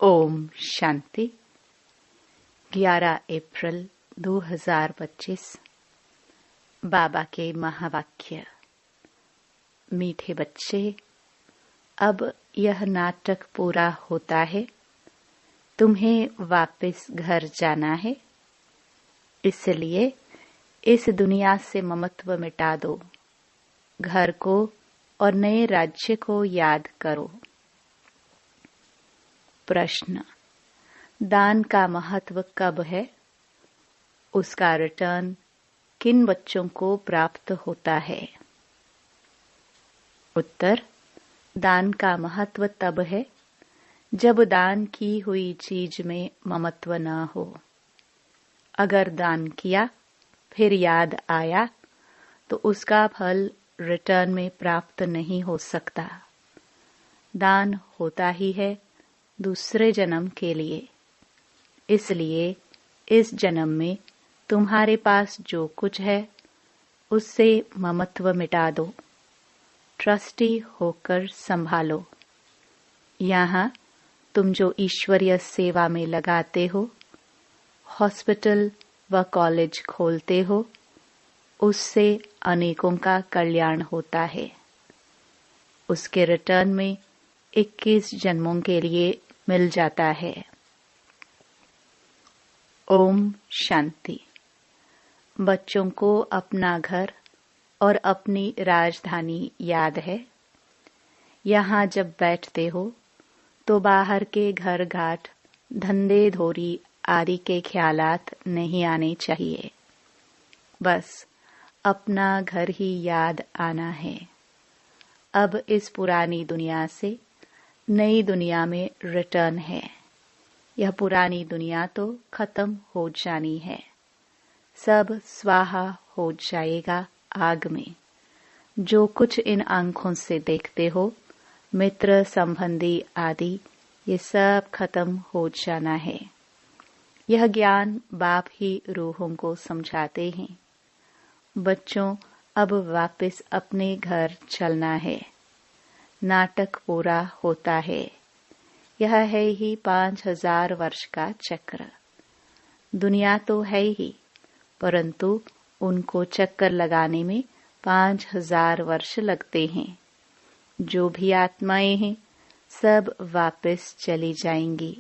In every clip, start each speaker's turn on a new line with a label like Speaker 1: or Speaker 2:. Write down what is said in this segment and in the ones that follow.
Speaker 1: ओम शांति। 11 अप्रैल 2025। बाबा के महावाक्य। मीठे बच्चे, अब यह नाटक पूरा होता है। तुम्हें वापस घर जाना है, इसलिए इस दुनिया से ममत्व मिटा दो। घर को और नए राज्य को याद करो। प्रश्न: दान का महत्व कब है? उसका रिटर्न किन बच्चों को प्राप्त होता है? उत्तर: दान का महत्व तब है जब दान की हुई चीज में ममत्व न हो। अगर दान किया फिर याद आया तो उसका फल रिटर्न में प्राप्त नहीं हो सकता। दान होता ही है दूसरे जन्म के लिए, इसलिए इस जन्म में तुम्हारे पास जो कुछ है उससे ममत्व मिटा दो। ट्रस्टी होकर संभालो। यहाँ तुम जो ईश्वरीय सेवा में लगाते हो, हॉस्पिटल व कॉलेज खोलते हो, उससे अनेकों का कल्याण होता है। उसके रिटर्न में 21 जन्मों के लिए मिल जाता है। ओम शांति। बच्चों को अपना घर और अपनी राजधानी याद है। यहाँ जब बैठते हो तो बाहर के घर घाट, धंधे धोरी आदि के ख्यालात नहीं आने चाहिए। बस अपना घर ही याद आना है। अब इस पुरानी दुनिया से नई दुनिया में रिटर्न है। यह पुरानी दुनिया तो खत्म हो जानी है। सब स्वाहा हो जाएगा आग में। जो कुछ इन आंखों से देखते हो, मित्र संबंधी आदि, ये सब खत्म हो जाना है। यह ज्ञान बाप ही रूहों को समझाते हैं। बच्चों, अब वापस अपने घर चलना है। नाटक पूरा होता है। यह है ही 5000 वर्ष का चक्र। दुनिया तो है ही, परंतु उनको चक्कर लगाने में 5000 वर्ष लगते हैं। जो भी आत्माएं हैं सब वापस चली जाएंगी।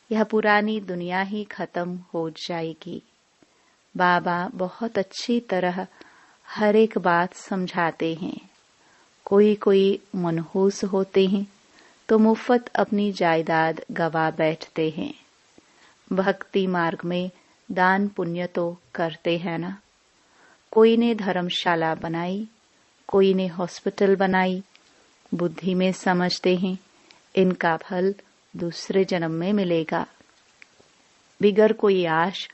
Speaker 1: यह पुरानी दुनिया ही खत्म हो जाएगी। बाबा बहुत अच्छी तरह हर एक बात समझाते हैं। कोई मनहूस होते हैं तो मुफ्त अपनी जायदाद गवा बैठते हैं। भक्ति मार्ग में दान पुण्य तो करते हैं ना। कोई ने धर्मशाला बनाई, कोई ने हॉस्पिटल बनाई। बुद्धि में समझते हैं इनका फल दूसरे जन्म में मिलेगा। बिगर कोई आश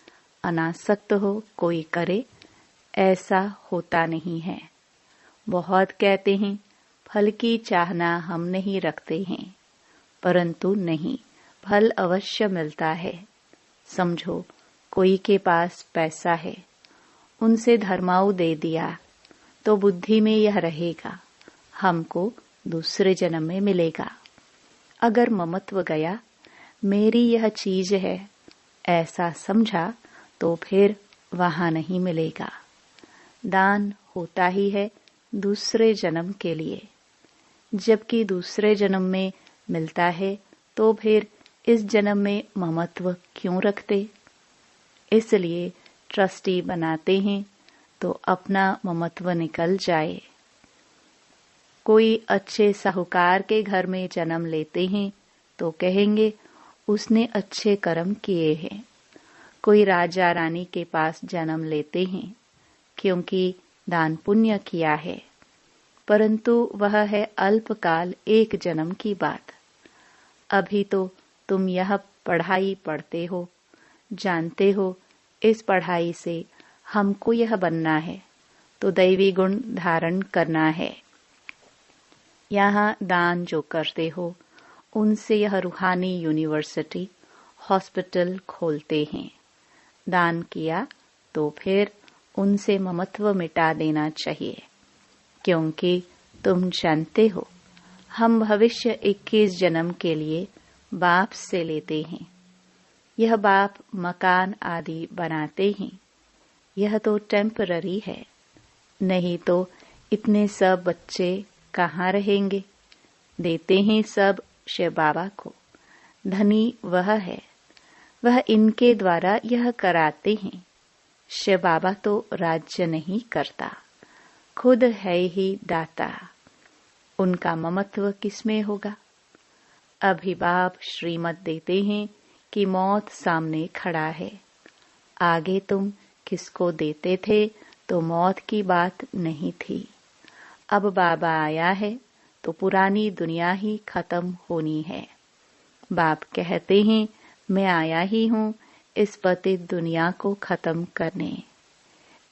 Speaker 1: अनासक्त हो कोई करे, ऐसा होता नहीं है। बहुत कहते हैं फल की चाहना हम नहीं रखते हैं, परंतु नहीं, फल अवश्य मिलता है। समझो, कोई के पास पैसा है, उनसे धर्माऊ दे दिया तो बुद्धि में यह रहेगा, हमको दूसरे जन्म में मिलेगा। अगर ममत्व गया, मेरी यह चीज है, ऐसा समझा तो फिर वहां नहीं मिलेगा। दान होता ही है दूसरे जन्म के लिए। जबकि दूसरे जन्म में मिलता है तो फिर इस जन्म में ममत्व क्यों रखते? इसलिए ट्रस्टी बनाते हैं तो अपना ममत्व निकल जाए। कोई अच्छे साहूकार के घर में जन्म लेते हैं तो कहेंगे उसने अच्छे कर्म किए हैं। कोई राजा रानी के पास जन्म लेते हैं क्योंकि दान पुण्य किया है, परंतु वह है अल्पकाल, एक जन्म की बात। अभी तो तुम यह पढ़ाई पढ़ते हो, जानते हो इस पढ़ाई से हमको यह बनना है तो दैवी गुण धारण करना है। यहाँ दान जो करते हो उनसे यह रूहानी यूनिवर्सिटी, हॉस्पिटल खोलते हैं। दान किया तो फिर उनसे ममत्व मिटा देना चाहिए, क्योंकि तुम जानते हो हम भविष्य 21 जन्म के लिए बाप से लेते हैं। यह बाप मकान आदि बनाते हैं। यह तो टेम्पररी है, नहीं तो इतने सब बच्चे कहाँ रहेंगे। देते हैं सब शिव बाबा को। धनी वह है, वह इनके द्वारा यह कराते हैं। शिव बाबा तो राज्य नहीं करता, खुद है ही दाता। उनका ममत्व किसमें होगा। अभी बाप श्रीमत देते हैं कि मौत सामने खड़ा है। आगे तुम किसको देते थे तो मौत की बात नहीं थी। अब बाबा आया है तो पुरानी दुनिया ही खत्म होनी है। बाप कहते हैं मैं आया ही हूँ इस पतित दुनिया को खत्म करने।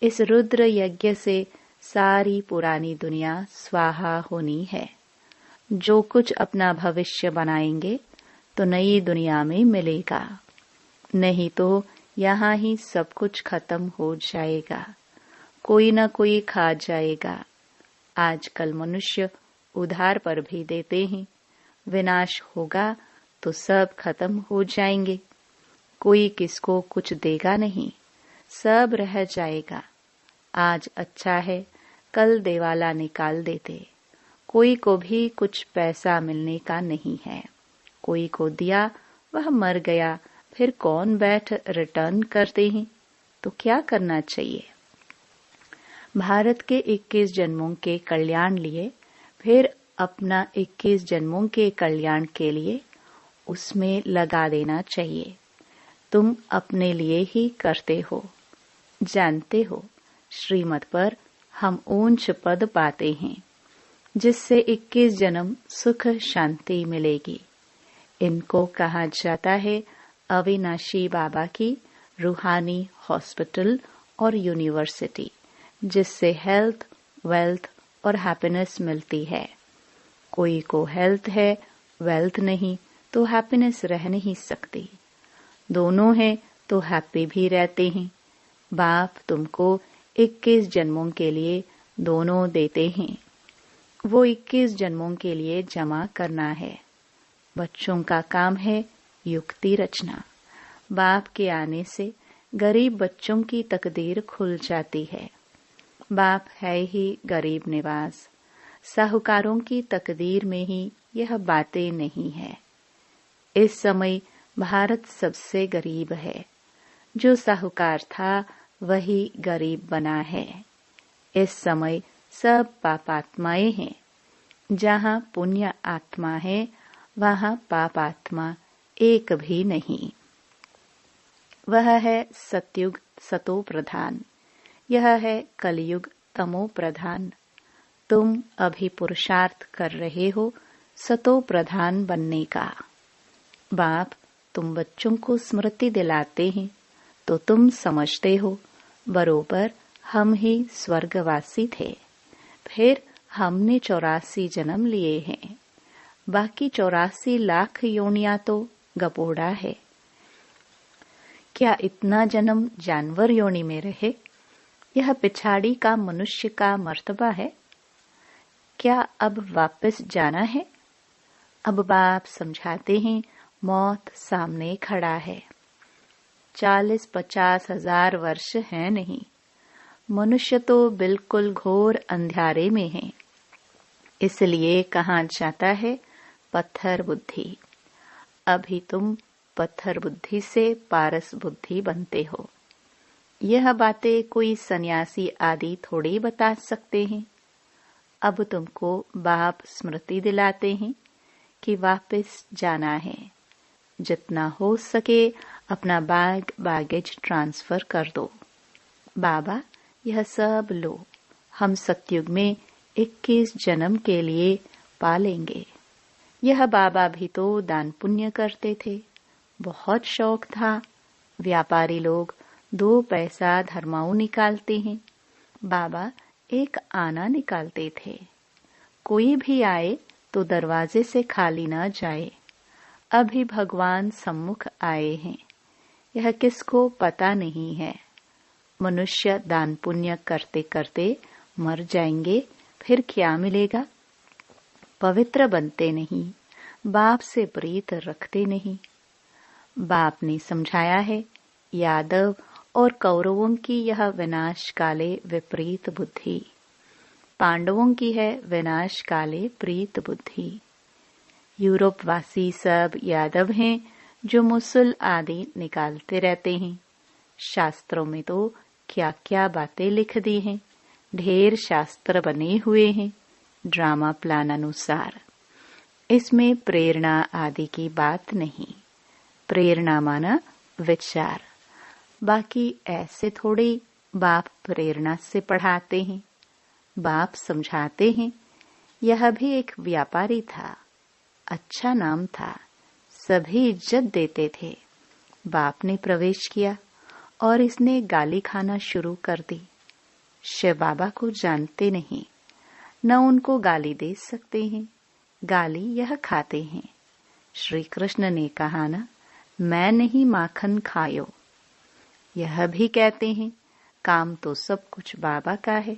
Speaker 1: इस रुद्र यज्ञ से सारी पुरानी दुनिया स्वाहा होनी है। जो कुछ अपना भविष्य बनाएंगे तो नई दुनिया में मिलेगा, नहीं तो यहाँ ही सब कुछ खत्म हो जाएगा। कोई न कोई खा जाएगा। आजकल मनुष्य उधार पर भी देते हैं। विनाश होगा तो सब खत्म हो जाएंगे। कोई किसको कुछ देगा नहीं, सब रह जाएगा। आज अच्छा है, कल देवाला निकाल देते। कोई को भी कुछ पैसा मिलने का नहीं है। कोई को दिया वह मर गया, फिर कौन बैठ रिटर्न करते हैं। तो क्या करना चाहिए। भारत के 21 जन्मों के कल्याण लिए, फिर अपना 21 जन्मों के कल्याण के लिए उसमें लगा देना चाहिए। तुम अपने लिए ही करते हो। जानते हो श्रीमत पर हम ऊंच पद पाते हैं, जिससे 21 जन्म सुख शांति मिलेगी। इनको कहा जाता है अविनाशी बाबा की रूहानी हॉस्पिटल और यूनिवर्सिटी, जिससे हेल्थ, वेल्थ और हैप्पीनेस मिलती है। कोई को हेल्थ है, वेल्थ नहीं तो हैप्पीनेस रह नहीं सकती। दोनों हैं तो हैप्पी भी रहते हैं। बाप तुमको 21 जन्मों के लिए दोनों देते हैं। वो 21 जन्मों के लिए जमा करना है। बच्चों का काम है युक्ति रचना। बाप के आने से गरीब बच्चों की तकदीर खुल जाती है। बाप है ही गरीब निवास। साहूकारों की तकदीर में ही यह बातें नहीं है। इस समय भारत सबसे गरीब है। जो साहूकार था वही गरीब बना है। इस समय सब पापात्माएं हैं। जहाँ पुण्य आत्मा है वहाँ पाप आत्मा एक भी नहीं। वह है सतयुग सतो प्रधान, यह है कलयुग तमो प्रधान। तुम अभी पुरुषार्थ कर रहे हो सतो प्रधान बनने का। बाप तुम बच्चों को स्मृति दिलाते हैं तो तुम समझते हो बरोबर हम ही स्वर्गवासी थे। फिर हमने 84 जन्म लिए हैं। बाकी 84 लाख योनियां तो गपोड़ा है। क्या इतना जन्म जानवर योनि में रहे? यह पिछाड़ी का मनुष्य का मर्तबा है। क्या अब वापस जाना है? अब बाप समझाते हैं मौत सामने खड़ा है। 40-50 हजार वर्ष है नहीं। मनुष्य तो बिल्कुल घोर अंधियारे में है। इसलिए कहा जाता है पत्थर बुद्धि। अभी तुम पत्थर बुद्धि से पारस बुद्धि बनते हो। यह बातें कोई सन्यासी आदि थोड़ी बता सकते हैं। अब तुमको बाप स्मृति दिलाते हैं कि वापस जाना है। जितना हो सके अपना बैगेज ट्रांसफर कर दो। बाबा यह सब लो, हम सतयुग में 21 जन्म के लिए पालेंगे। यह बाबा भी तो दान पुण्य करते थे, बहुत शौक था। व्यापारी लोग 2 पैसा धर्माऊ निकालते हैं, बाबा 1 आना निकालते थे। कोई भी आए तो दरवाजे से खाली न जाए। अभी भगवान सम्मुख आए हैं, यह किसको पता नहीं है। मनुष्य दान पुण्य करते करते मर जाएंगे, फिर क्या मिलेगा? पवित्र बनते नहीं, बाप से प्रीत रखते नहीं। बाप ने समझाया है, यादव और कौरवों की यह विनाश काले विपरीत बुद्धि, पांडवों की है विनाश काले प्रीत बुद्धि। यूरोप वासी सब यादव हैं जो मुसल आदि निकालते रहते हैं। शास्त्रों में तो क्या क्या बातें लिख दी हैं, ढेर शास्त्र बने हुए हैं ड्रामा प्लान अनुसार। इसमें प्रेरणा आदि की बात नहीं। प्रेरणा माना विचार। बाकी ऐसे थोड़े बाप प्रेरणा से पढ़ाते हैं। बाप समझाते हैं। यह भी एक व्यापारी था, अच्छा नाम था, सभी इज्जत देते थे। बाप ने प्रवेश किया और इसने गाली खाना शुरू कर दी। शिव बाबा को जानते नहीं, न उनको गाली दे सकते हैं, गाली यह खाते हैं। श्री कृष्ण ने कहा ना, मैं नहीं माखन खायो। यह भी कहते हैं, काम तो सब कुछ बाबा का है,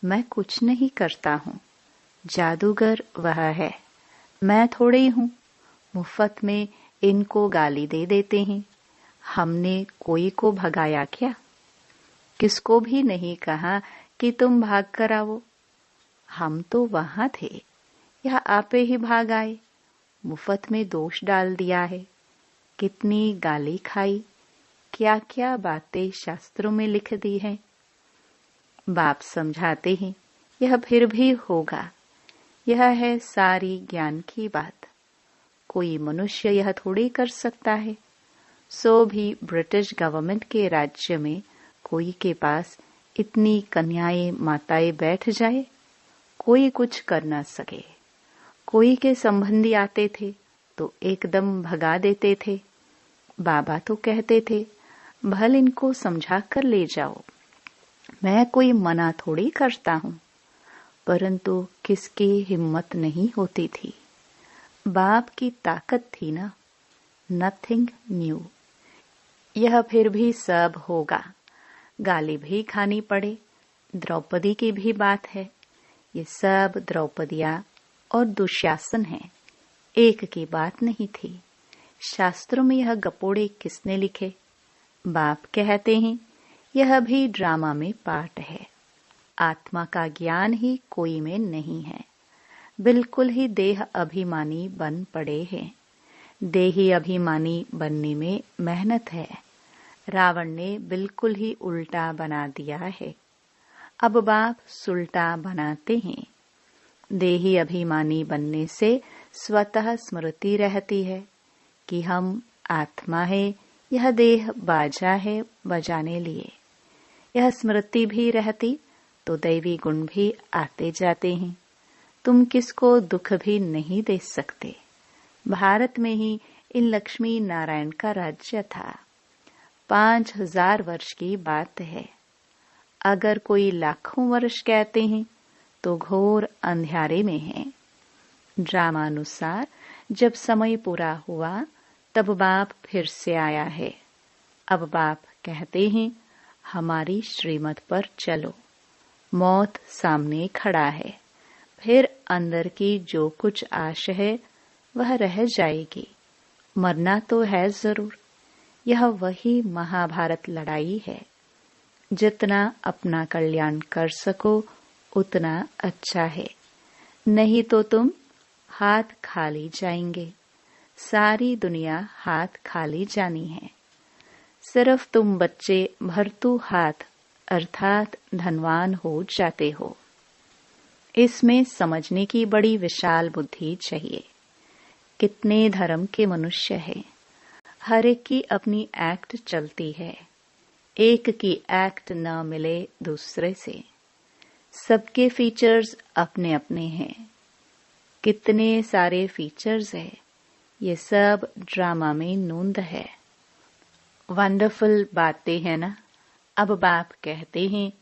Speaker 1: मैं कुछ नहीं करता हूँ, जादूगर वह है, मैं थोड़े हूँ। मुफ्त में इनको गाली दे देते हैं। हमने कोई को भगाया क्या? किसको भी नहीं कहा कि तुम भाग कर आओ। हम तो वहां थे, यह आपे ही भाग आए। मुफ्त में दोष डाल दिया है। कितनी गाली खाई, क्या क्या बातें शास्त्रों में लिख दी हैं। बाप समझाते हैं, यह फिर भी होगा। यह है सारी ज्ञान की बात। कोई मनुष्य यह थोड़ी कर सकता है। सो भी ब्रिटिश गवर्नमेंट के राज्य में कोई के पास इतनी कन्याएं माताएं बैठ जाए, कोई कुछ कर ना सके। कोई के संबंधी आते थे तो एकदम भगा देते थे। बाबा तो कहते थे, भल इनको समझा कर ले जाओ, मैं कोई मना थोड़ी करता हूँ। परंतु किसकी हिम्मत नहीं होती थी। बाप की ताकत थी ना, नथिंग न्यू। यह फिर भी सब होगा। गाली भी खानी पड़े। द्रौपदी की भी बात है। ये सब द्रौपदिया और दुशासन है, एक की बात नहीं थी। शास्त्रों में यह गपोड़े किसने लिखे? बाप कहते हैं, यह भी ड्रामा में पार्ट है। आत्मा का ज्ञान ही कोई में नहीं है। बिल्कुल ही देह अभिमानी बन पड़े हैं। देही अभिमानी बनने में मेहनत है। रावण ने बिल्कुल ही उल्टा बना दिया है। अब बाप सुल्टा बनाते हैं। देही अभिमानी बनने से स्वतः स्मृति रहती है कि हम आत्मा है, यह देह बाजा है बजाने लिए। यह स्मृति भी रहती तो दैवी गुण भी आते जाते हैं। तुम किसको दुख भी नहीं दे सकते। भारत में ही इन लक्ष्मी नारायण का राज्य था। 5000 वर्ष की बात है। अगर कोई लाखों वर्ष कहते हैं तो घोर अंधेरे में है। ड्रामानुसार जब समय पूरा हुआ तब बाप फिर से आया है। अब बाप कहते हैं, हमारी श्रीमत पर चलो। मौत सामने खड़ा है। फिर अंदर की जो कुछ आश है वह रह जाएगी। मरना तो है जरूर। यह वही महाभारत लड़ाई है। जितना अपना कल्याण कर सको उतना अच्छा है, नहीं तो तुम हाथ खाली जाएंगे। सारी दुनिया हाथ खाली जानी है। सिर्फ तुम बच्चे भरतू हाथ अर्थात धनवान हो जाते हो। इसमें समझने की बड़ी विशाल बुद्धि चाहिए। कितने धर्म के मनुष्य हैं, हर एक की अपनी एक्ट चलती है। एक की एक्ट न मिले दूसरे से। सबके फीचर्स अपने अपने हैं। कितने सारे फीचर्स है, ये सब ड्रामा में नूंद है। वंडरफुल बातें है ना। अब बाप कहते हैं,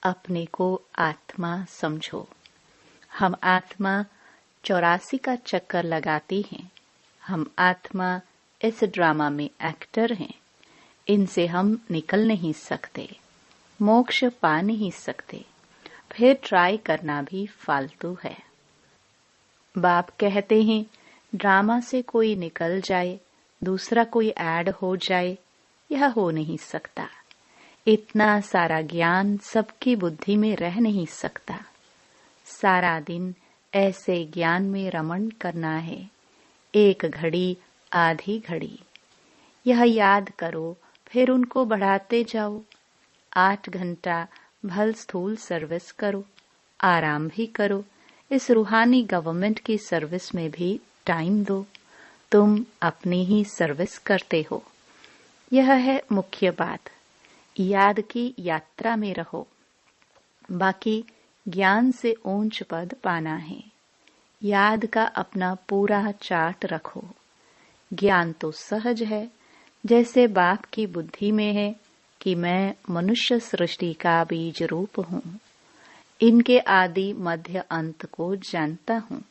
Speaker 1: अपने को आत्मा समझो। हम आत्मा 84 का चक्कर लगाती हैं। हम आत्मा इस ड्रामा में एक्टर हैं। इनसे हम निकल नहीं सकते, मोक्ष पा नहीं सकते। फिर ट्राई करना भी फालतू है। बाप कहते हैं, ड्रामा से कोई निकल जाए, दूसरा कोई ऐड हो जाए, यह हो नहीं सकता। इतना सारा ज्ञान सबकी बुद्धि में रह नहीं सकता। सारा दिन ऐसे ज्ञान में रमण करना है, एक घड़ी आधी घड़ी। यह याद करो, फिर उनको बढ़ाते जाओ। 8 घंटा भल स्थूल सर्विस करो, आराम भी करो। इस रूहानी गवर्नमेंट की सर्विस में भी टाइम दो। तुम अपनी ही सर्विस करते हो। यह है मुख्य बात। याद की यात्रा में रहो। बाकी ज्ञान से ऊंच पद पाना है। याद का अपना पूरा चार्ट रखो। ज्ञान तो सहज है, जैसे बाप की बुद्धि में है कि मैं मनुष्य सृष्टि का बीज रूप हूँ। इनके आदि मध्य अंत को जानता हूँ।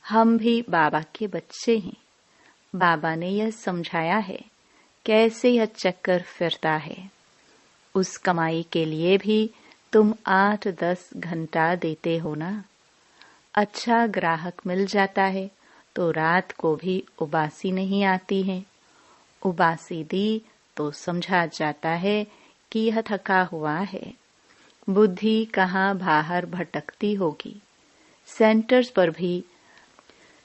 Speaker 1: हम भी बाबा के बच्चे हैं। बाबा ने यह समझाया है कैसे यह चक्कर फिरता है। उस कमाई के लिए भी तुम 8-10 घंटा देते हो ना। अच्छा ग्राहक मिल जाता है तो रात को भी उबासी नहीं आती है। उबासी दी तो समझा जाता है कि यह थका हुआ है। बुद्धि कहाँ बाहर भटकती होगी।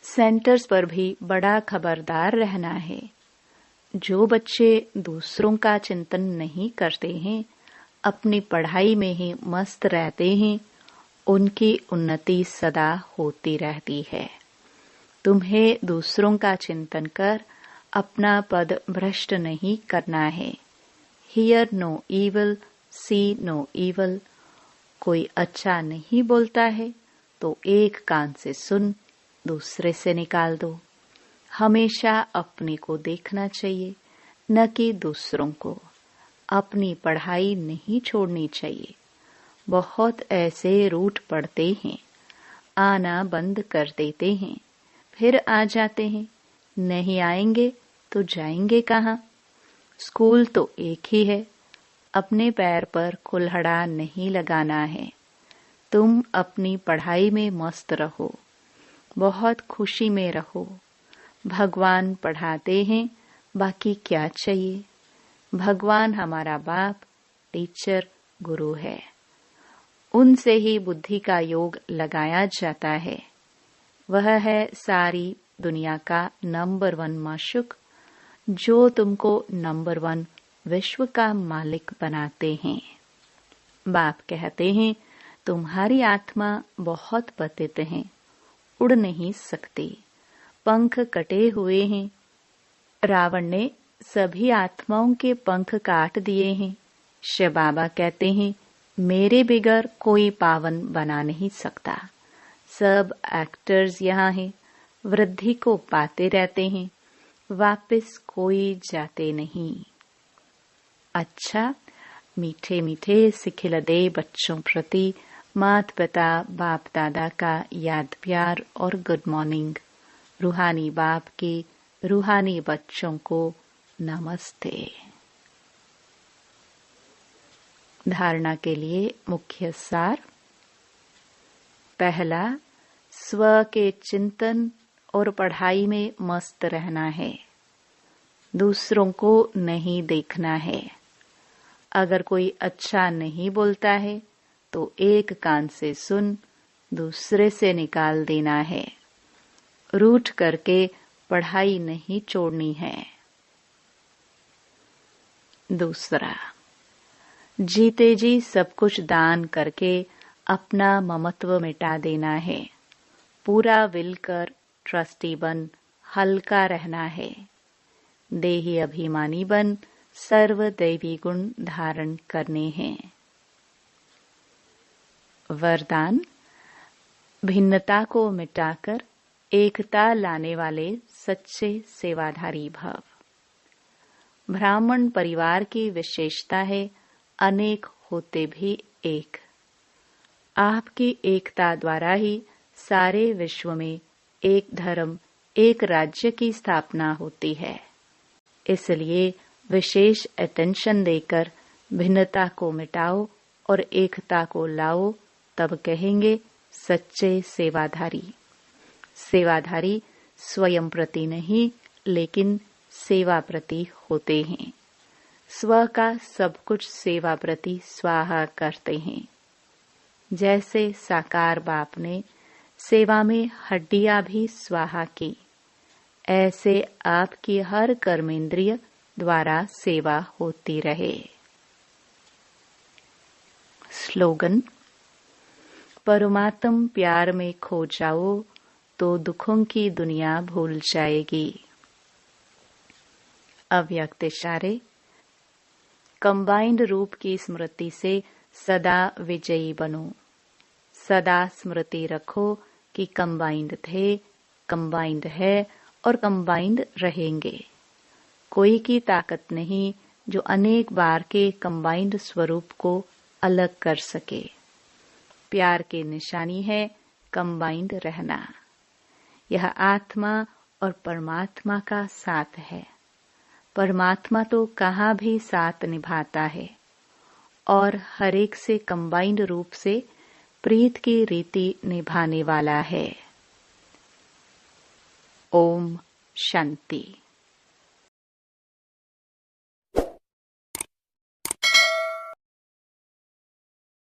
Speaker 1: सेंटर्स पर भी बड़ा खबरदार रहना है। जो बच्चे दूसरों का चिंतन नहीं करते हैं, अपनी पढ़ाई में ही मस्त रहते हैं, उनकी उन्नति सदा होती रहती है। तुम्हें दूसरों का चिंतन कर अपना पद भ्रष्ट नहीं करना है। Hear no evil, see no evil. कोई अच्छा नहीं बोलता है तो एक कान से सुन, दूसरे से निकाल दो। हमेशा अपने को देखना चाहिए, न कि दूसरों को। अपनी पढ़ाई नहीं छोड़नी चाहिए। बहुत ऐसे रूठ पड़ते हैं, आना बंद कर देते हैं, फिर आ जाते हैं। नहीं आएंगे तो जाएंगे कहाँ? स्कूल तो एक ही है। अपने पैर पर कुल्हड़ा नहीं लगाना है। तुम अपनी पढ़ाई में मस्त रहो, बहुत खुशी में रहो। भगवान पढ़ाते हैं, बाकी क्या चाहिए? भगवान हमारा बाप, टीचर, गुरु है। उनसे ही बुद्धि का योग लगाया जाता है। वह है सारी दुनिया का नंबर 1 माशुक, जो तुमको नंबर 1 विश्व का मालिक बनाते हैं। बाप कहते हैं तुम्हारी आत्मा बहुत पतित है, उड़ नहीं सकती, पंख कटे हुए हैं। रावण ने सभी आत्माओं के पंख काट दिए हैं। शिव बाबा कहते हैं मेरे बिगर कोई पावन बना नहीं सकता। सब एक्टर्स यहाँ हैं, वृद्धि को पाते रहते हैं, वापस कोई जाते नहीं। अच्छा, मीठे मीठे सिखिलदे बच्चों प्रति माता पिता बाप दादा का याद प्यार और गुड मॉर्निंग। रूहानी बाप के रूहानी बच्चों को नमस्ते। धारणा के लिए मुख्य सार। पहला, स्व के चिंतन और पढ़ाई में मस्त रहना है। दूसरों को नहीं देखना है। अगर कोई अच्छा नहीं बोलता है तो एक कान से सुन, दूसरे से निकाल देना है। रूठ करके पढ़ाई नहीं छोड़नी है। दूसरा, जीते जी सब कुछ दान करके अपना ममत्व मिटा देना है। पूरा विल कर ट्रस्टी बन हल्का रहना है। देही अभिमानी बन सर्व दैवी गुण धारण करने हैं। वरदान, भिन्नता को मिटाकर एकता लाने वाले सच्चे सेवाधारी भव। ब्राह्मण परिवार की विशेषता है अनेक होते भी एक। आपकी एकता द्वारा ही सारे विश्व में एक धर्म, एक राज्य की स्थापना होती है। इसलिए विशेष अटेंशन देकर भिन्नता को मिटाओ और एकता को लाओ, तब कहेंगे सच्चे सेवाधारी। सेवाधारी स्वयं प्रति नहीं लेकिन सेवा प्रति होते हैं। स्व का सब कुछ सेवा प्रति स्वाहा करते हैं। जैसे साकार बाप ने सेवा में हड्डियां भी स्वाहा की, ऐसे आपकी हर कर्मेंद्रिय द्वारा सेवा होती रहे। स्लोगन: परमात्म प्यार में खो जाओ तो दुखों की दुनिया भूल जाएगी। अव्यक्त इशारे: कंबाइंड रूप की स्मृति से सदा विजयी बनो। सदा स्मृति रखो कि कंबाइंड थे, कंबाइंड है और कंबाइंड रहेंगे। कोई की ताकत नहीं जो अनेक बार के कंबाइंड स्वरूप को अलग कर सके। प्यार की निशानी है कंबाइंड रहना। यह आत्मा और परमात्मा का साथ है। परमात्मा तो कहाँ भी साथ निभाता है और हर एक से कंबाइंड रूप से प्रीत की रीति निभाने वाला है। ओम शांति।